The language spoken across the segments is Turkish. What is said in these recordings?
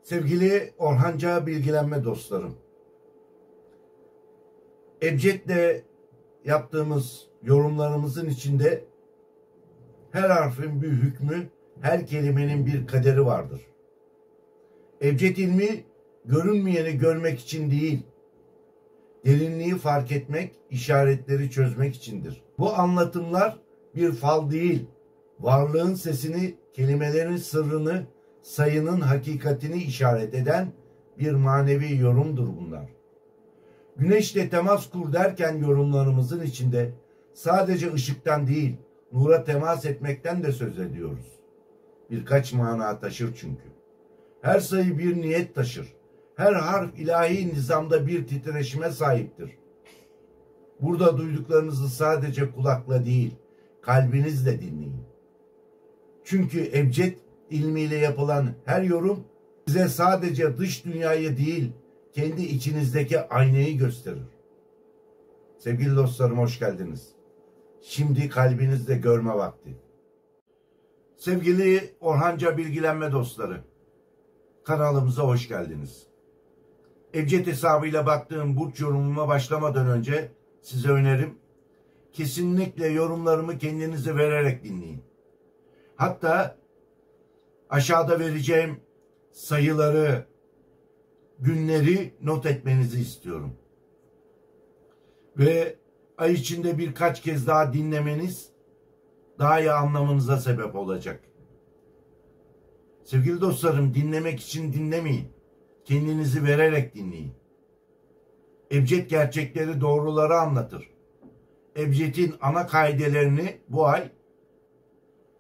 Sevgili Orhanca bilgilenme dostlarım, Ebced'le yaptığımız yorumlarımızın içinde her harfin bir hükmü, her kelimenin bir kaderi vardır. Ebced ilmi görünmeyeni görmek için değil, derinliği fark etmek, işaretleri çözmek içindir. Bu anlatımlar bir fal değil, varlığın sesini, kelimelerin sırrını, sayının hakikatini işaret eden bir manevi yorumdur bunlar. Güneşle temas kur derken yorumlarımızın içinde sadece ışıktan değil, nura temas etmekten de söz ediyoruz. Birkaç mana taşır çünkü. Her sayı bir niyet taşır. Her harf ilahi nizamda bir titreşime sahiptir. Burada duyduklarınızı sadece kulakla değil, kalbinizle dinleyin. Çünkü Ebced ilmiyle yapılan her yorum size sadece dış dünyayı değil, kendi içinizdeki aynayı gösterir. Sevgili dostlarım, hoş geldiniz. Şimdi kalbinizle görme vakti. Sevgili Orhanca bilgilenme dostları, kanalımıza hoş geldiniz. Ebced hesabıyla baktığım burç yorumuma başlamadan önce size önerim, kesinlikle yorumlarımı kendinize vererek dinleyin. Hatta aşağıda vereceğim sayıları, günleri not etmenizi istiyorum. Ve ay içinde birkaç kez daha dinlemeniz daha iyi anlamanıza sebep olacak. Sevgili dostlarım, dinlemek için dinlemeyin. Kendinizi vererek dinleyin. Ebced gerçekleri, doğruları anlatır. Ebced'in ana kaidelerini bu ay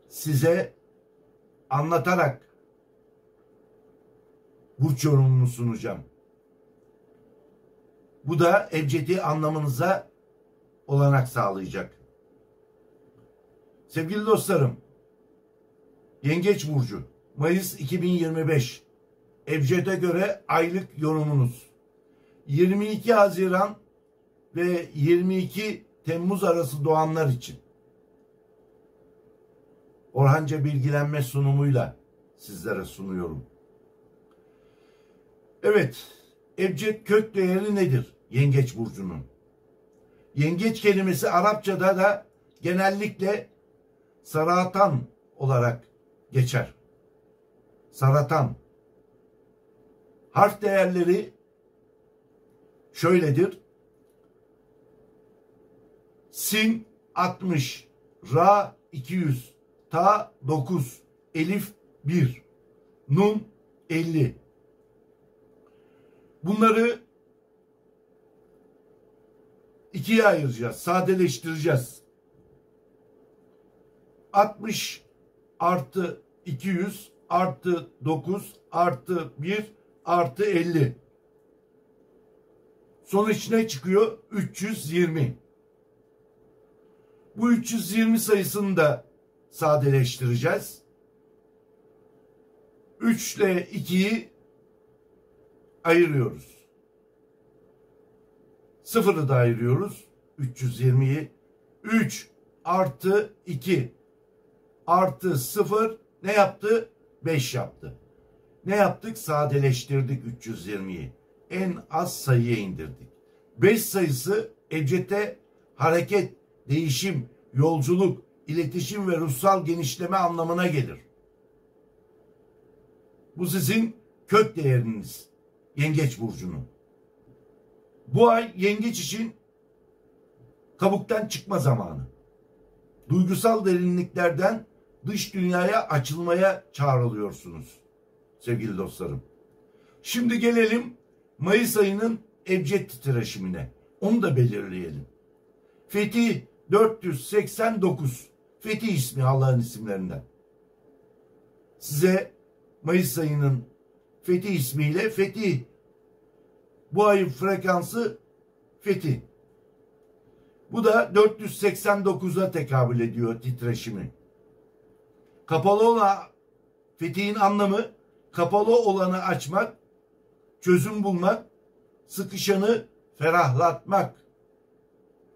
size anlatarak burç yorumumu sunacağım. Bu da Ebced'i anlamanıza olanak sağlayacak. Sevgili dostlarım, Yengeç Burcu, Mayıs 2025, Ebced'e göre aylık yorumunuz. 22 Haziran ve 22 Temmuz arası doğanlar için. Orhanca bilgilenme sunumuyla sizlere sunuyorum. Evet, Ebced kök değeri nedir Yengeç Burcu'nun? Yengeç kelimesi Arapçada da genellikle saratan olarak geçer. Saratan. Harf değerleri şöyledir. Sin 60, Ra 200, Ta 9, Elif 1, Nun 50. Bunları ikiye ayıracağız, sadeleştireceğiz. 60 artı 200 artı 9 artı 1 artı 50. Sonuç ne çıkıyor? 320. Bu 320 sayısını da sadeleştireceğiz. 3 ile 2'yi ayırıyoruz. 0'ı da ayırıyoruz. 320'yi. 3 artı 2 artı 0 ne yaptı? 5 yaptı. Ne yaptık? Sadeleştirdik 320'yi. En az sayıya indirdik. 5 sayısı Ebced'e hareket, değişim, yolculuk, iletişim ve ruhsal genişleme anlamına gelir. Bu sizin kök değeriniz Yengeç Burcu'nun. Bu ay Yengeç için kabuktan çıkma zamanı. Duygusal derinliklerden dış dünyaya açılmaya çağrılıyorsunuz sevgili dostlarım. Şimdi gelelim Mayıs ayının Ebced titreşimine. Onu da belirleyelim. Fetih 489. Fetih ismi Allah'ın isimlerinden. Size Mayıs ayının Fetih ismiyle Fetih. Bu ayın frekansı Fetih. Bu da 489'a tekabül ediyor titreşimi. Kapalı olan Fetih'in anlamı kapalı olanı açmak, çözüm bulmak, sıkışanı ferahlatmak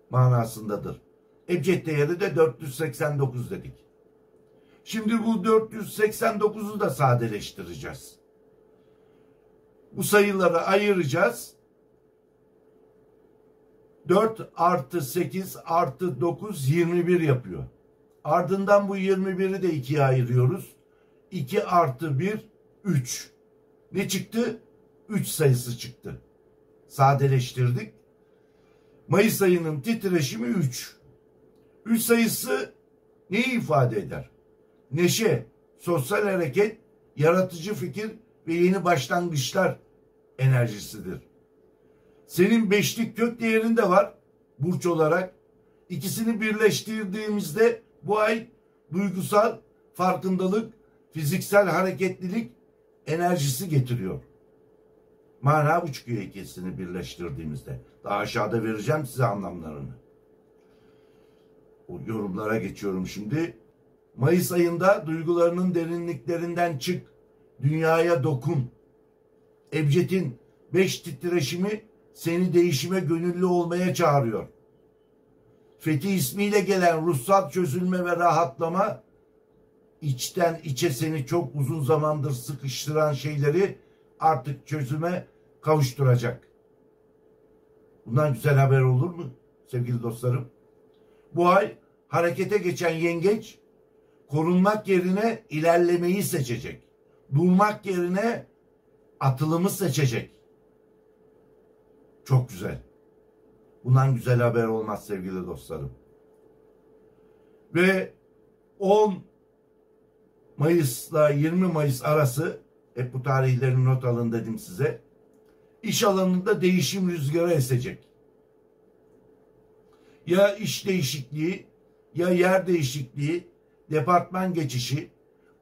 manasındadır. Ebced değeri de 489 dedik. Şimdi bu 489'u da sadeleştireceğiz. Bu sayıları ayıracağız. 4 artı 8 artı 9 21 yapıyor. Ardından bu 21'i de 2'ye ayırıyoruz. 2 artı 1 3. Ne çıktı? 3 sayısı çıktı. Sadeleştirdik. Mayıs ayının titreşimi 3. 3 sayısı neyi ifade eder? Neşe, sosyal hareket, yaratıcı fikir ve yeni başlangıçlar enerjisidir. Senin 5'lik kök değerin de var burç olarak. İkisini birleştirdiğimizde bu ay duygusal farkındalık, fiziksel hareketlilik enerjisi getiriyor. Mana bu çıkıyor ikisini birleştirdiğimizde. Daha aşağıda vereceğim size anlamlarını. O yorumlara geçiyorum şimdi. Mayıs ayında duygularının derinliklerinden çık. Dünyaya dokun. Ebced'in 5 titreşimi seni değişime gönüllü olmaya çağırıyor. Fethi ismiyle gelen ruhsal çözülme ve rahatlama içten içe seni çok uzun zamandır sıkıştıran şeyleri artık çözüme kavuşturacak. Bundan güzel haber olur mu sevgili dostlarım? Bu ay harekete geçen yengeç korunmak yerine ilerlemeyi seçecek. Durmak yerine atılımı seçecek. Çok güzel. Bundan güzel haber olmaz sevgili dostlarım. Ve 10 Mayıs'la 20 Mayıs arası, hep bu tarihleri not alın dedim size, iş alanında değişim rüzgarı esecek. Ya iş değişikliği, ya yer değişikliği, departman geçişi,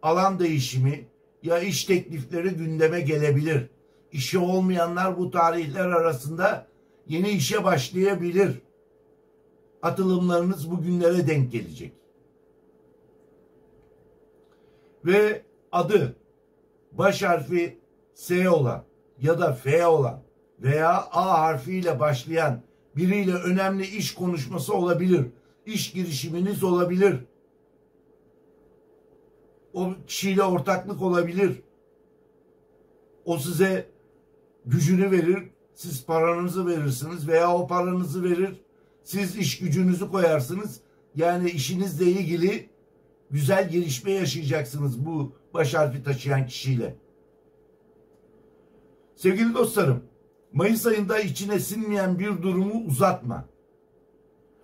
alan değişimi, ya iş teklifleri gündeme gelebilir. İşi olmayanlar bu tarihler arasında yeni işe başlayabilir. Atılımlarınız bugünlere denk gelecek. Ve adı baş harfi S olan ya da F olan veya A harfiyle başlayan biriyle önemli iş konuşması olabilir. İş girişiminiz olabilir. O kişiyle ortaklık olabilir. O size gücünü verir, siz paranızı verirsiniz veya o paranızı verir, siz iş gücünüzü koyarsınız. Yani işinizle ilgili güzel gelişme yaşayacaksınız bu baş harfi taşıyan kişiyle. Sevgili dostlarım, Mayıs ayında içine sinmeyen bir durumu uzatma.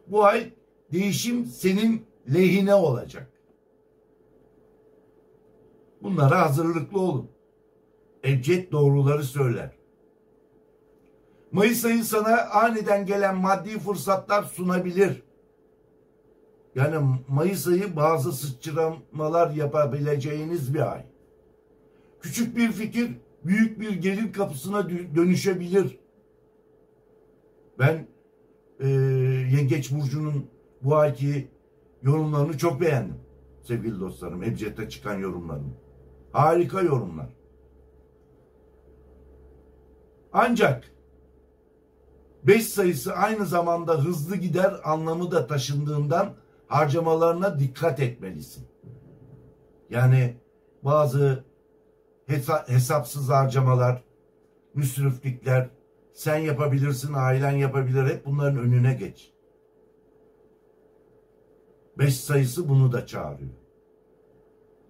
Bu ay değişim senin lehine olacak. Bunlara hazırlıklı olun. Ebced doğruları söyler. Mayıs ayı sana aniden gelen maddi fırsatlar sunabilir. Yani Mayıs ayı bazı sıçramalar yapabileceğiniz bir ay. Küçük bir fikir büyük bir gelir kapısına dönüşebilir. Ben Yengeç Burcu'nun bu ayki yorumlarını çok beğendim. Sevgili dostlarım, Ebced'de çıkan yorumlarını. Harika yorumlar. Ancak 5 sayısı aynı zamanda hızlı gider anlamı da taşındığından harcamalarına dikkat etmelisin. Yani bazı hesapsız harcamalar, müsriflikler, sen yapabilirsin, ailen yapabilir, hep bunların önüne geç. 5 sayısı bunu da çağırıyor.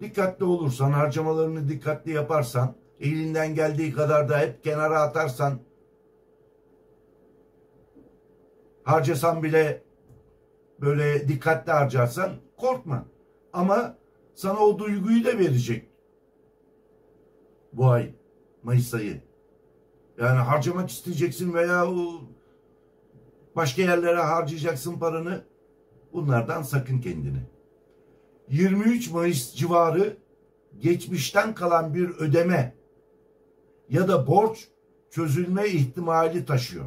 Dikkatli olursan, harcamalarını dikkatli yaparsan, elinden geldiği kadar da hep kenara atarsan, harcasan bile böyle dikkatli harcarsan korkma. Ama sana o duyguyu da verecek bu ay, Mayıs ayı. Yani harcamak isteyeceksin veya başka yerlere harcayacaksın paranı. Bunlardan sakın kendini. 23 Mayıs civarı geçmişten kalan bir ödeme ya da borç çözülme ihtimali taşıyor.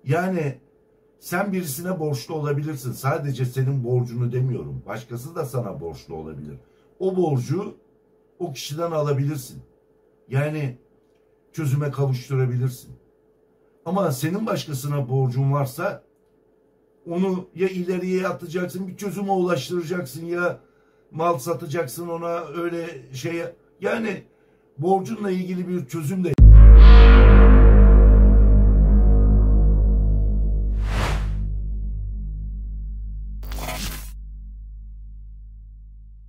Yani sen birisine borçlu olabilirsin. Sadece senin borcunu demiyorum. Başkası da sana borçlu olabilir. O borcu o kişiden alabilirsin. Yani çözüme kavuşturabilirsin. Ama senin başkasına borcun varsa onu ya ileriye atacaksın, bir çözüme ulaştıracaksın, ya mal satacaksın ona, öyle şeye. Yani borcunla ilgili bir çözüm de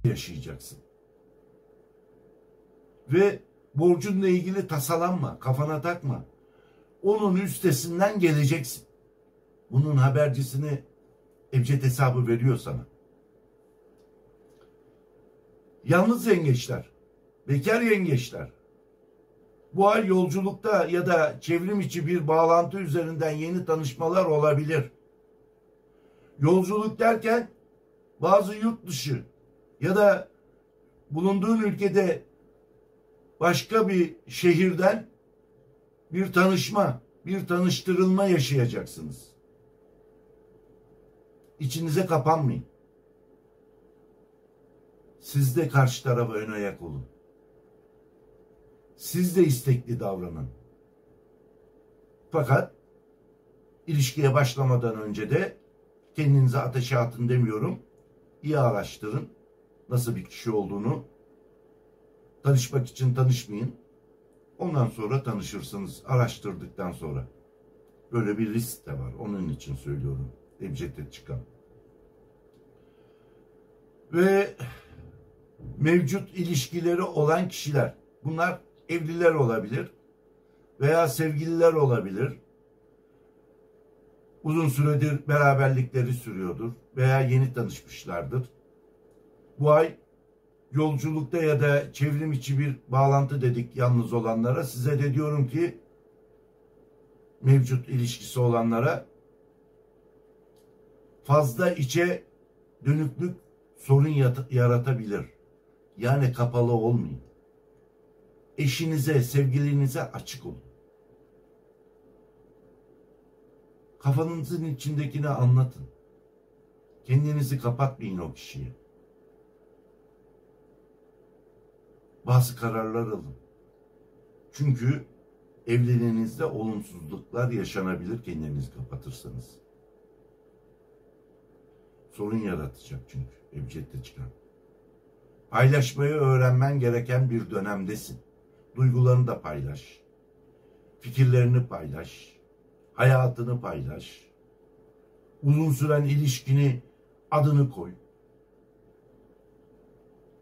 yaşayacaksın. Ve borcunla ilgili tasalanma, kafana takma. Onun üstesinden geleceksin. Bunun habercisini Ebced hesabı veriyor sana. Yalnız yengeçler, bekar yengeçler, bu ay yolculukta ya da çevrim içi bir bağlantı üzerinden yeni tanışmalar olabilir. Yolculuk derken bazı yurt dışı ya da bulunduğun ülkede başka bir şehirden bir tanışma, bir tanıştırılma yaşayacaksınız. İçinize kapanmayın. Siz de karşı tarafa ön ayak olun. Siz de istekli davranın. Fakat ilişkiye başlamadan önce de kendinize ateşe atın demiyorum. İyi araştırın. Nasıl bir kişi olduğunu. Tanışmak için tanışmayın. Ondan sonra tanışırsınız. Araştırdıktan sonra. Böyle bir risk de var. Onun için söylüyorum. Ebced'de çıkan. Ve mevcut ilişkileri olan kişiler. Bunlar evliler olabilir. Veya sevgililer olabilir. Uzun süredir beraberlikleri sürüyordur. Veya yeni tanışmışlardır. Bu ay yolculukta ya da çevrim içi bir bağlantı dedik yalnız olanlara. Size de diyorum ki mevcut ilişkisi olanlara fazla içe dönüklük sorun yaratabilir. Yani kapalı olmayın. Eşinize, sevgilinize açık olun. Kafanızın içindekini anlatın. Kendinizi kapatmayın o kişiye. Bazı kararlar alın. Çünkü evliliğinizde olumsuzluklar yaşanabilir kendinizi kapatırsanız. Sorun yaratacak çünkü Ebced'de çıkan. Paylaşmayı öğrenmen gereken bir dönemdesin. Duygularını da paylaş. Fikirlerini paylaş. Hayatını paylaş. Uzun süren ilişkini adını koy.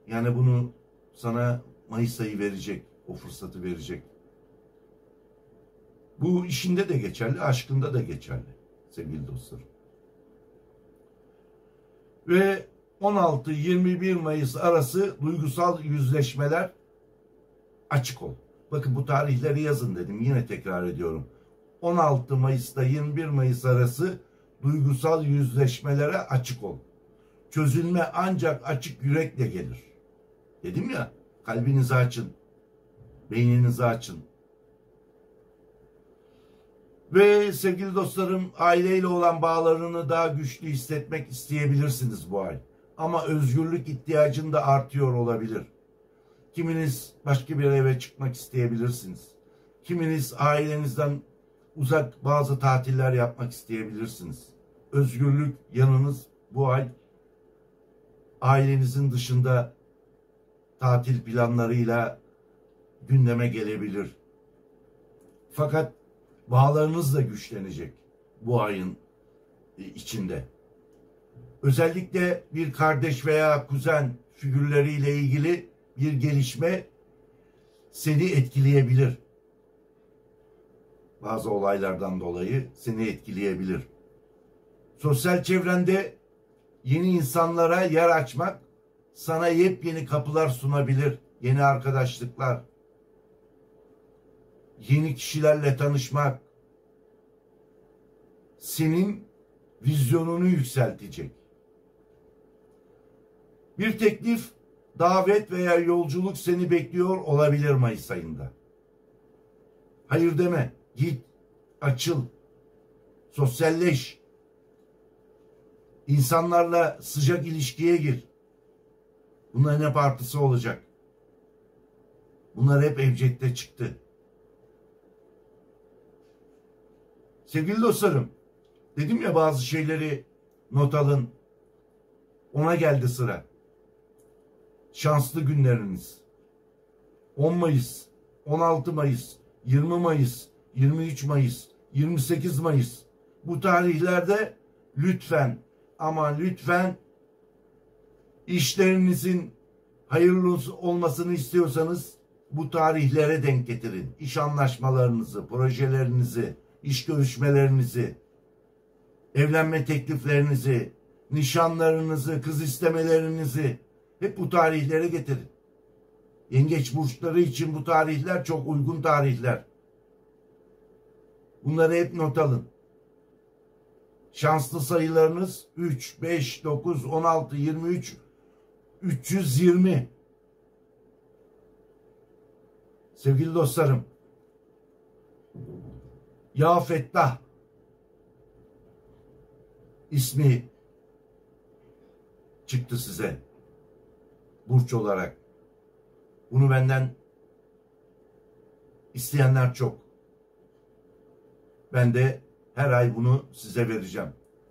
Yani bunu sana Mayıs ayı verecek. O fırsatı verecek. Bu işinde de geçerli, aşkında da geçerli sevgili dostlarım. Ve 16-21 Mayıs arası duygusal yüzleşmeler açık ol. Bakın bu tarihleri yazın dedim. Yine tekrar ediyorum. 16 Mayıs'ta 21 Mayıs arası duygusal yüzleşmelere açık ol. Çözülme ancak açık yürekle gelir. Dedim ya, kalbinizi açın. Beyninizi açın. Ve sevgili dostlarım, aileyle olan bağlarını daha güçlü hissetmek isteyebilirsiniz bu ay. Ama özgürlük ihtiyacın da artıyor olabilir. Kiminiz başka bir eve çıkmak isteyebilirsiniz. Kiminiz ailenizden uzak bazı tatiller yapmak isteyebilirsiniz. Özgürlük yanınız bu ay ailenizin dışında tatil planlarıyla gündeme gelebilir. Fakat bağlarınız da güçlenecek bu ayın içinde. Özellikle bir kardeş veya kuzen figürleriyle ilgili bir gelişme seni etkileyebilir. Bazı olaylardan dolayı seni etkileyebilir. Sosyal çevrende yeni insanlara yer açmak sana yepyeni kapılar sunabilir. Yeni arkadaşlıklar, yeni kişilerle tanışmak senin vizyonunu yükseltecek. Bir teklif, davet veya yolculuk seni bekliyor olabilir Mayıs ayında. Hayır deme, git, açıl, sosyalleş, insanlarla sıcak ilişkiye gir. Bunların hep artısı olacak. Bunlar hep Ebced'de çıktı. Sevgili dostlarım, dedim ya bazı şeyleri not alın. Ona geldi sıra. Şanslı günleriniz. 10 Mayıs, 16 Mayıs, 20 Mayıs, 23 Mayıs, 28 Mayıs. Bu tarihlerde lütfen ama lütfen işlerinizin hayırlı olmasını istiyorsanız bu tarihlere denk getirin. İş anlaşmalarınızı, projelerinizi, iş görüşmelerinizi, evlenme tekliflerinizi, nişanlarınızı, kız istemelerinizi hep bu tarihlere getirin. Yengeç burçları için bu tarihler çok uygun tarihler. Bunları hep not alın. Şanslı sayılarınız 3, 5, 9, 16, 23, 320. Sevgili dostlarım, Ya Fettah ismi çıktı size burç olarak. Bunu benden isteyenler çok. Ben de her ay bunu size vereceğim.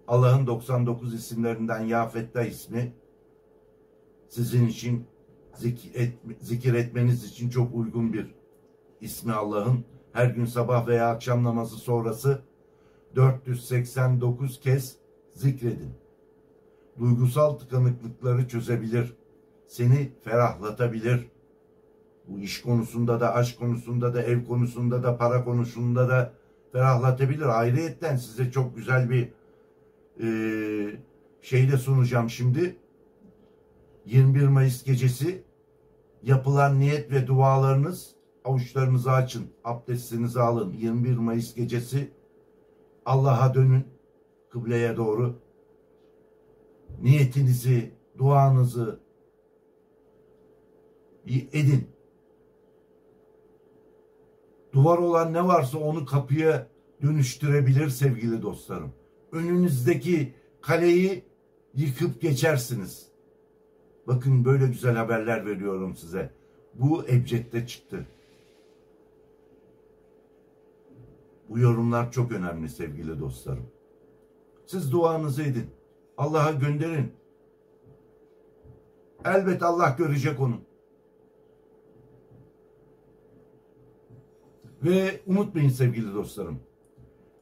Allah'ın 99 isimlerinden Ya Fettah ismi sizin için zikir etmeniz için çok uygun bir ismi Allah'ın. Her gün sabah veya akşam namazı sonrası 489 kez zikredin. Duygusal tıkanıklıkları çözebilir. Seni ferahlatabilir. Bu iş konusunda da, aşk konusunda da, ev konusunda da, para konusunda da ferahlatabilir. Ayrıyetten size çok güzel bir şey de sunacağım şimdi. 21 Mayıs gecesi yapılan niyet ve dualarınız, avuçlarınızı açın, abdestinizi alın. 21 Mayıs gecesi Allah'a dönün, kıbleye doğru. Niyetinizi, duanızı edin. Duvar olan ne varsa onu kapıya dönüştürebilir sevgili dostlarım. Önünüzdeki kaleyi yıkıp geçersiniz. Bakın böyle güzel haberler veriyorum size. Bu Ebced'de çıktı. Bu yorumlar çok önemli sevgili dostlarım. Siz duanızı edin. Allah'a gönderin. Elbet Allah görecek onu. Ve unutmayın sevgili dostlarım.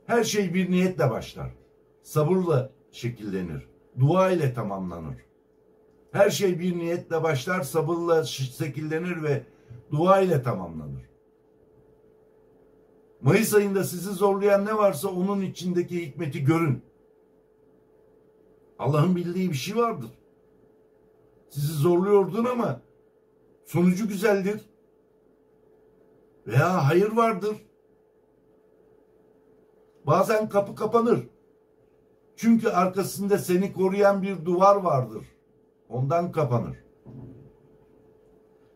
Her şey bir niyetle başlar. Sabırla şekillenir. Dua ile tamamlanır. Her şey bir niyetle başlar, sabırla şekillenir ve dua ile tamamlanır. Mayıs ayında sizi zorlayan ne varsa onun içindeki hikmeti görün. Allah'ın bildiği bir şey vardır. Sizi zorluyordun ama sonucu güzeldir. Veya hayır vardır. Bazen kapı kapanır. Çünkü arkasında seni koruyan bir duvar vardır. Ondan kapanır.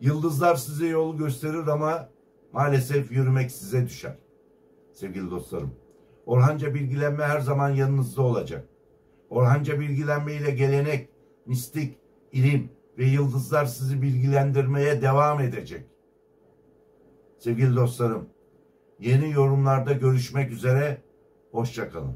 Yıldızlar size yolu gösterir ama maalesef yürümek size düşer. Sevgili dostlarım, Orhanca bilgilenme her zaman yanınızda olacak. Orhanca bilgilenme ile gelenek, mistik, ilim ve yıldızlar sizi bilgilendirmeye devam edecek. Sevgili dostlarım, yeni yorumlarda görüşmek üzere, hoşça kalın.